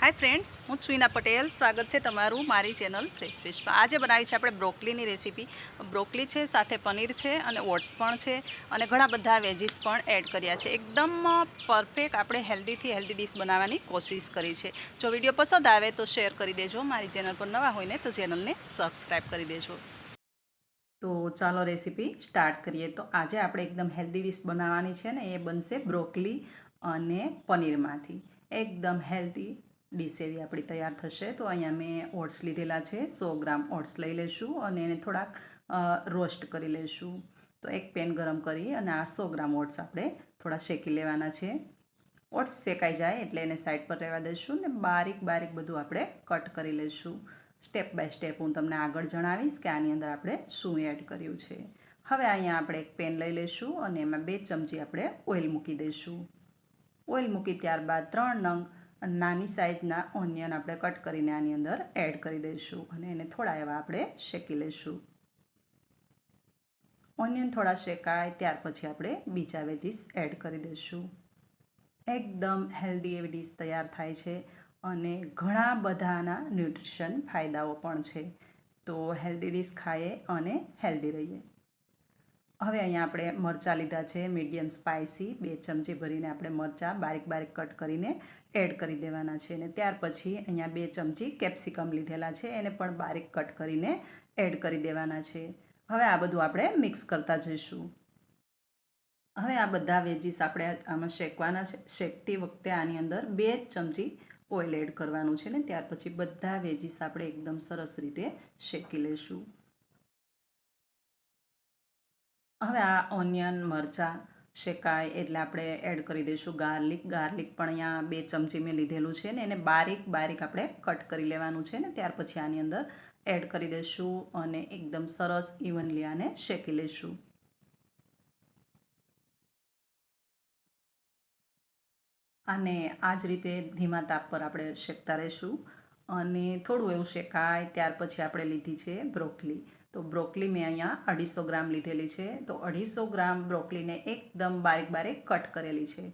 Hi friends, हूँ छुईना पटेल। स्वागत है तमारू मारी चेनल फ्रेश फिश में। आज बनावी है આપણે બ્રોકલીની રેસીપી। બ્રોકલી છે, સાથે પનીર છે અને ઓટ્સ પણ છે અને ઘણા બધા વેજીસ પણ એડ કર્યા છે। એકદમ પરફેક્ટ આપણે હેલ્ધીથી હેલ્ધી ડીશ બનાવવાની કોશિશ કરી છે। જો વિડીયો પસંદ આવે તો શેર કરી દેજો। મારી ચેનલ પર નવા હોય ને તો ચેનલને સબસ્ક્રાઈબ કરી દેજો। તો ચાલો રેસીપી સ્ટાર્ટ કરીએ। તો આજે આપણે એકદમ હેલ્ધી ડીશ બનાવવાની છે ને એ બનશે બ્રોકલી અને પનીરમાંથી। એકદમ હેલ્ધી ડીશ એવી આપણી તૈયાર થશે। તો અહીંયા મેં ઓટ્સ લીધેલા છે, 100 ગ્રામ ઓટ્સ લઈ લઈશું અને એને થોડાક રોસ્ટ કરી લઈશું। તો એક પેન ગરમ કરી અને આ 100 ગ્રામ ઓટ્સ આપણે થોડા શેકી લેવાના છે। ઓટ્સ શેકાઈ જાય એટલે એને સાઈડ પર રહેવા દઈશું ને બારીક બારીક બધું આપણે કટ કરી લઈશું। સ્ટેપ બાય સ્ટેપ હું તમને આગળ જણાવીશ કે આની અંદર આપણે શું એડ કર્યું છે। હવે અહીંયા આપણે એક પેન લઈ લઈશું અને એમાં 2 ચમચી આપણે ઓઇલ મૂકી દઈશું। ઓઇલ મૂકી ત્યારબાદ 3 નંગ નાની સાઇઝના ઓનિયન આપણે કટ કરીને આની અંદર એડ કરી દઈશું અને એને થોડા એવા આપણે શેકી લઈશું। ઓનિયન થોડા શેકાય ત્યાર પછી આપણે બીજા વેજીસ એડ કરી દઈશું। એકદમ હેલ્ધી એવી ડીશ તૈયાર થાય છે અને ઘણા બધાના ન્યુટ્રિશન ફાયદાઓ પણ છે। તો હેલ્ધી ડીશ ખાઈએ અને હેલ્ધી રહીએ। હવે અહીંયા આપણે મરચાં લીધા છે મીડિયમ સ્પાઇસી, 2 ચમચી ભરીને આપણે મરચાં બારીક બારીક કટ કરીને એડ કરી દેવાના છે અને ત્યાર પછી અહીંયા 2 ચમચી કેપ્સિકમ લીધેલા છે, એને પણ બારીક કટ કરીને એડ કરી દેવાના છે। હવે આ બધું આપણે મિક્સ કરતા જઈશું। હવે આ બધા વેજીસ આપણે આમાં શેકવાના છે। શેકતી વખતે આની અંદર 2 ચમચી ઓઇલ એડ કરવાનું છે ને ત્યાર પછી બધા વેજીસ આપણે એકદમ સરસ રીતે શેકી લઈશું। હવે આ ઓનિયન મરચાં શેકાય એટલે આપણે એડ કરી દઈશું ગાર્લિક। ગાર્લિક પણ અહીંયા 2 ચમચી મેં લીધેલું છે ને એને બારીક બારીક આપણે કટ કરી લેવાનું છે ને ત્યાર પછી આની અંદર એડ કરી દઈશું અને એકદમ સરસ ઇવનલી આને શેકી લઈશું। આને આ જ રીતે ધીમા તાપ પર આપણે શેકતા રહીશું અને થોડું એવું શેકાય ત્યાર પછી આપણે લીધી છે બ્રોકલી। તો બ્રોકલી મેં અહીંયા 250 ગ્રામ લીધેલી છે। તો 250 ગ્રામ બ્રોકલીને એકદમ બારીક બારીક કટ કરેલી છે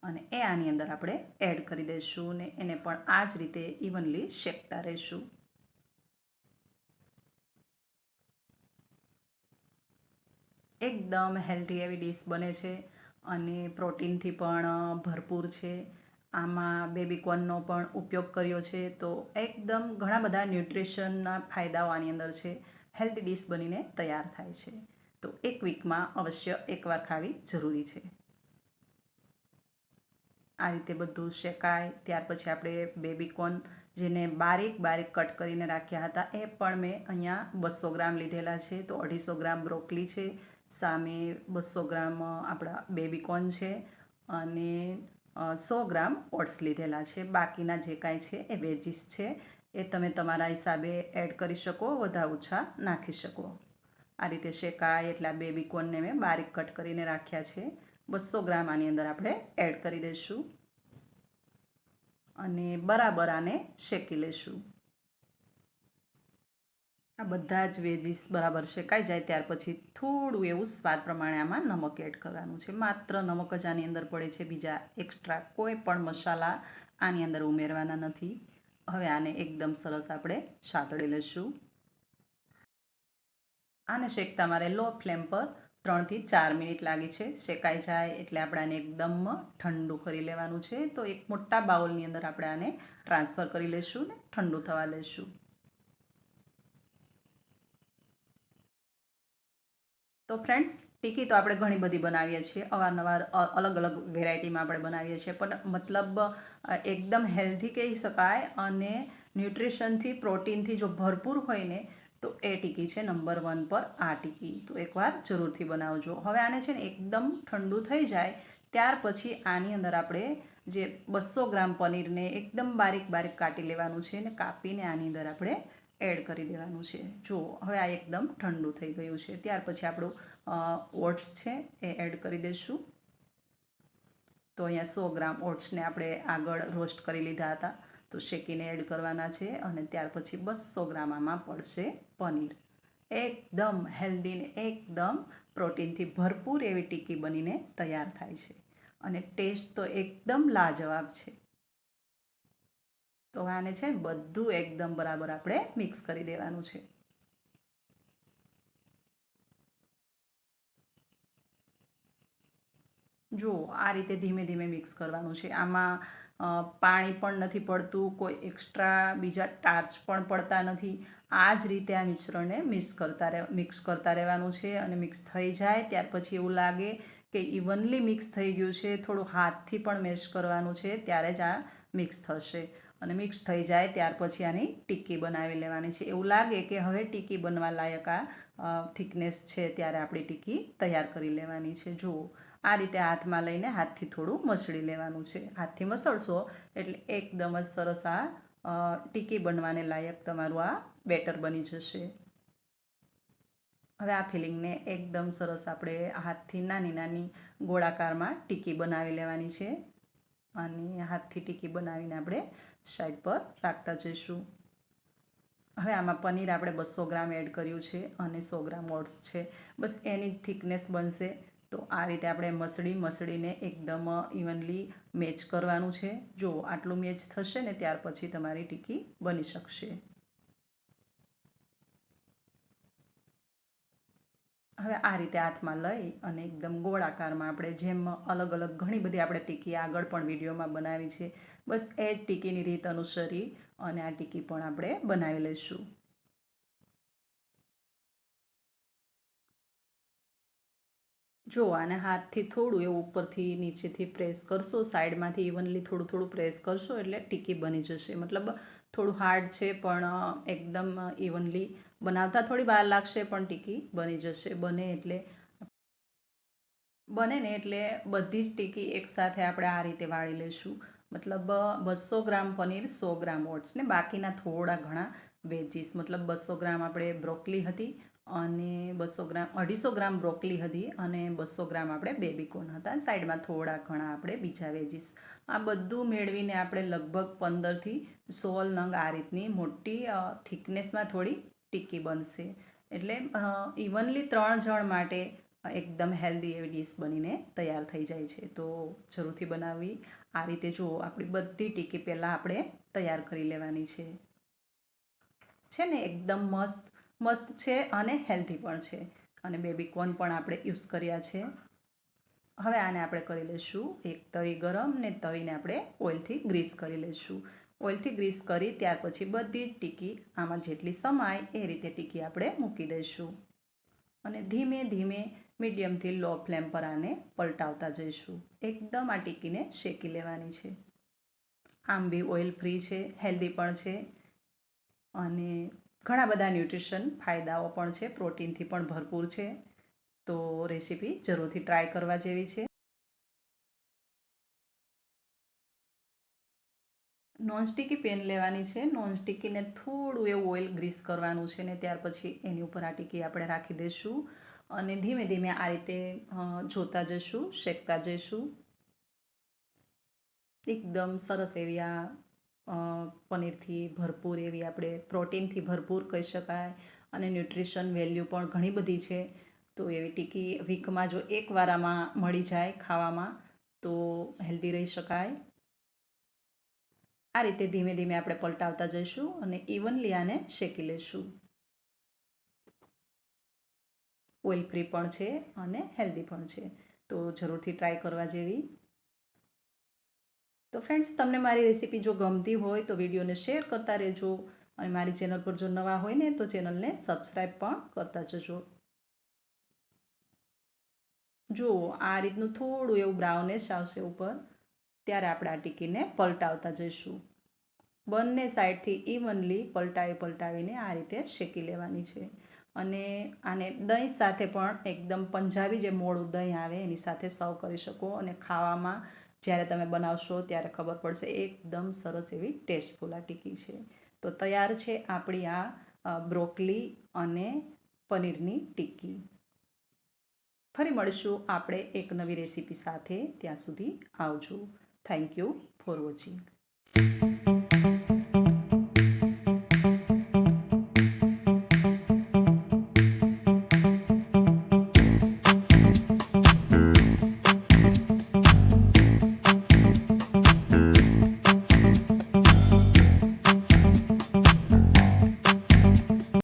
અને એ આની અંદર આપણે એડ કરી દઈશું ને એને પણ આ જ રીતે ઇવનલી શેકતા રહીશું। એકદમ હેલ્ધી એવી ડીશ બને છે અને પ્રોટીનથી પણ ભરપૂર છે। આમાં બેબીકોર્નનો પણ ઉપયોગ કર્યો છે તો એકદમ ઘણા બધા ન્યુટ્રિશનના ફાયદાઓ આની અંદર છે। હેલ્ધી ડીશ બનીને તૈયાર થાય છે તો એક વીકમાં અવશ્ય એકવાર ખાવી જરૂરી છે। આ રીતે બધું શેકાય ત્યાર પછી આપણે બેબીકોર્ન જેને બારીક બારીક કટ કરીને રાખ્યા હતા એ પણ મેં અહીંયા 200 ગ્રામ લીધેલા છે। તો 250 ગ્રામ બ્રોકલી છે, સામે 200 ગ્રામ આપણા બેબીકોર્ન છે અને 100 ગ્રામ ઓટ્સ લીધેલા છે। બાકીના જે કાંઈ છે એ વેજીસ છે, એ તમે તમારા હિસાબે એડ કરી શકો, વધા ઓછા નાખી શકો। આ રીતે શેકાય એટલે આ બેબીકોર્નને મેં બારીક કટ કરીને રાખ્યા છે। 200 ગ્રામ આની અંદર આપણે એડ કરી દઈશું અને બરાબર આને શેકી લઈશું। આ બધા જ વેજીસ બરાબર શેકાઈ જાય ત્યાર પછી થોડું એવું સ્વાદ પ્રમાણે આમાં નમક એડ કરવાનું છે। માત્ર નમક જ આની અંદર પડે છે, બીજા એક્સ્ટ્રા કોઈ પણ મસાલા આની અંદર ઉમેરવાના નથી। હવે આને એકદમ સરસ આપણે સાતળી લઈશું। આને શેકતા મારે લો ફ્લેમ પર 3 થી 4 મિનિટ લાગી છે। શેકાઈ જાય એટલે આપણે આને એકદમ ઠંડુ કરી લેવાનું છે। તો એક મોટા બાઉલની અંદર આપણે આને ટ્રાન્સફર કરી લઈશું ને ઠંડુ થવા દઈશું। તો ફ્રેન્ડ્સ, ટિક્કી તો આપણે ઘણી બધી બનાવીએ છીએ, અવારનવાર અલગ અલગ વેરાયટીમાં આપણે બનાવીએ છીએ, પણ મતલબ એકદમ હેલ્ધી કહી શકાય અને ન્યુટ્રિશનથી પ્રોટીનથી જો ભરપૂર હોય ને તો એ ટિક્કી છે નંબર 1 પર આ ટિક્કી। તો એકવાર જરૂરથી બનાવજો। હવે આને છે ને એકદમ ઠંડુ થઈ જાય ત્યાર પછી આની અંદર આપણે જે 200 ગ્રામ પનીરને એકદમ બારીક બારીક કાટી લેવાનું છે ને કાપીને આની અંદર આપણે એડ કરી દેવાનું છે। જુઓ હવે આ એકદમ ઠંડુ થઈ ગયું છે। ત્યાર પછી આપણું ઓટ્સ છે એ એડ કરી દઈશું। તો અહીંયા 100 ગ્રામ ઓટ્સને આપણે આગળ રોસ્ટ કરી લીધા હતા તો શેકીને એડ કરવાના છે અને ત્યાર પછી 200 ગ્રામ આમાં પડશે પનીર। એકદમ હેલ્ધી ને એકદમ પ્રોટીનથી ભરપૂર એવી ટિક્કી બનીને તૈયાર થાય છે અને ટેસ્ટ તો એકદમ લાજવાબ છે। તો આને છે બધું એકદમ બરાબર આપણે મિક્સ કરી દેવાનું છે. જો આ રીતે ધીમે ધીમે મિક્સ કરવાનું છે. આમાં પાણી પણ નથી પડતું, કોઈ એક્સ્ટ્રા બીજા ટાર્ચ પણ પડતા નથી. આ જ રીતે આ મિશ્રણને મિક્સ કરતા રહેવાનું છે. અને મિક્સ થઈ જાય ત્યાર પછી એવું લાગે કે ઇવનલી મિક્સ થઈ ગયું છે, થોડું હાથથી પણ મેશ કરવાનું છે, ત્યારે જ આ મિક્સ થશે. અને મિક્સ થઈ જાય ત્યાર પછી આની ટિક્કી બનાવી લેવાની છે. એવું લાગે કે હવે ટિક્કી બનવા લાયક આ થિકનેસ છે, ત્યારે આપણી ટિક્કી તૈયાર કરી લેવાની છે. જુઓ આ રીતે હાથમાં લઈને હાથથી થોડું મસળી લેવાનું છે. હાથથી મસળશો એટલે એકદમ જ સરસ આ ટિક્કી બનવાને લાયક તમારું આ બેટર બની જશે. હવે આ ફિલિંગને એકદમ સરસ આપણે હાથથી નાની નાની ગોળાકારમાં ટિક્કી બનાવી લેવાની છે. અને હાથથી ટિક્કી બનાવીને આપણે સાઈડ પર રાખતા જઈશું. હવે આમાં પનીર આપણે 200 ગ્રામ એડ કર્યું છે અને 100 ગ્રામ ઓટ્સ છે. બસ એની થિકનેસ બનશે. તો આ રીતે આપણે મસળીને એકદમ ઇવનલી મેચ કરવાનું છે. જો આટલું મેચ થશે ને ત્યાર પછી તમારી ટિક્કી બની શકશે. હવે આ રીતે હાથમાં લઈ અને એકદમ ગોળાકારમાં આપણે જેમ અલગ અલગ ઘણી બધી આપણે ટિક્કી આગળ પણ વિડીયોમાં બનાવી છે, બસ એ જ ટિક્કીની રીત અનુસરી અને આ ટિક્કી પણ આપણે બનાવી લઈશું. જો આને હાથથી થોડું એવું ઉપરથી નીચેથી પ્રેસ કરશો, સાઈડમાંથી ઇવનલી થોડું થોડું પ્રેસ કરશો એટલે ટિક્કી બની જશે. મતલબ થોડું હાર્ડ છે પણ એકદમ ઇવનલી બનાવતા થોડી વાર લાગશે પણ ટિક્કી બની જશે. બને ને એટલે બધી જ ટિક્કી એકસાથે આપણે આ રીતે વાળી લઈશું. મતલબ 200 ગ્રામ પનીર, 100 ગ્રામ ઓટ્સ ને બાકીના થોડા ઘણા વેજીસ. મતલબ 200 ગ્રામ આપણે બ્રોકલી હતી અને 250 ગ્રામ બ્રોકલી હતી અને 200 ગ્રામ આપણે બેબીકોર્ન હતા. સાઈડમાં થોડા ઘણા આપણે બીજા વેજીસ. આ બધું મેળવીને આપણે લગભગ 15થી 16 નંગ આ રીતની મોટી થિકનેસમાં થોડી ટિક્કી બનશે. એટલે ઇવનલી 3 જણ માટે એકદમ હેલ્ધી એવી ડીશ બનીને તૈયાર થઈ જાય છે. તો જરૂરથી બનાવવી. આ રીતે જુઓ આપણી બધી ટિક્કી પહેલાં આપણે તૈયાર કરી લેવાની છે ને એકદમ મસ્ત છે અને હેલ્ધી પણ છે. અને બેબીકોર્ન પણ આપણે યુઝ કર્યા છે. હવે આને આપણે કરી લઈશું એક તવી ગરમ ને તવીને આપણે ઓઇલથી ગ્રીસ કરી લઈશું. ઓઇલથી ગ્રીસ કરી ત્યાર પછી બધી જ ટિક્કી આમાં જેટલી સમાય એ રીતે ટિક્કી આપણે મૂકી દઈશું. અને ધીમે ધીમે મીડિયમથી લો ફ્લેમ પર આને પલટાવતા જઈશું. એકદમ આ ટિક્કીને શેકી લેવાની છે. આમ બી ઓઇલ ફ્રી છે, હેલ્ધી પણ છે અને ઘણા બધા ન્યુટ્રિશન ફાયદાઓ પણ છે, પ્રોટીનથી પણ ભરપૂર છે. તો રેસીપી જરૂરથી ટ્રાય કરવા જેવી છે. નોનસ્ટિકી પેન લેવાની છે. નોનસ્ટિકીને થોડું એવું ઓઇલ ગ્રીસ કરવાનું છે ને ત્યાર પછી એની ઉપર આ ટિક્કી આપણે રાખી દઈશું અને ધીમે ધીમે આ રીતે જોતા જઈશું, શેકતા જઈશું. એકદમ સરસ એવી આ પનીરથી ભરપૂર એવી આપણે પ્રોટીનથી ભરપૂર કહી શકાય અને ન્યુટ્રિશન વેલ્યુ પણ ઘણી બધી છે. તો એવી ટિક્કી વીકમાં જો એકવાર આમાં મળી જાય ખાવામાં તો હેલ્ધી રહી શકાય. આ રીતે ધીમે ધીમે આપણે પલટાવતા જઈશું અને ઇવનલી આને શેકી લઈશું. ઓઇલ ફ્રી પણ છે અને હેલ્ધી પણ છે. તો જરૂરથી ટ્રાય કરવા જેવી. તો ફ્રેન્ડ્સ, તમને મારી રેસીપી જો ગમતી હોય તો વિડીયોને શેર કરતા રહેજો અને મારી ચેનલ પર જો નવા હોય ને તો ચેનલને સબસ્ક્રાઈબ પણ કરતા જજો. જુઓ આ રીતનું થોડું એવું બ્રાઉનિશ આવશે ઉપર ત્યારે આપણે આ ટિક્કીને પલટાવતા જઈશું. બંને સાઈડથી ઇવનલી પલટાવીને આ રીતે શેકી લેવાની છે. અને આને દહીં સાથે પણ એકદમ પંજાબી જે મોળું દહીં આવે એની સાથે સર્વ કરી શકો અને ખાવામાં જ્યારે તમે બનાવશો ત્યારે ખબર પડશે એકદમ સરસ એવી ટેસ્ટફુલ આ ટિક્કી છે. તો તૈયાર છે આપણી આ બ્રોકલી અને પનીરની ટિક્કી. ફરી મળીશું આપણે એક નવી રેસીપી સાથે. ત્યાં સુધી આવજો. Thank you for watching.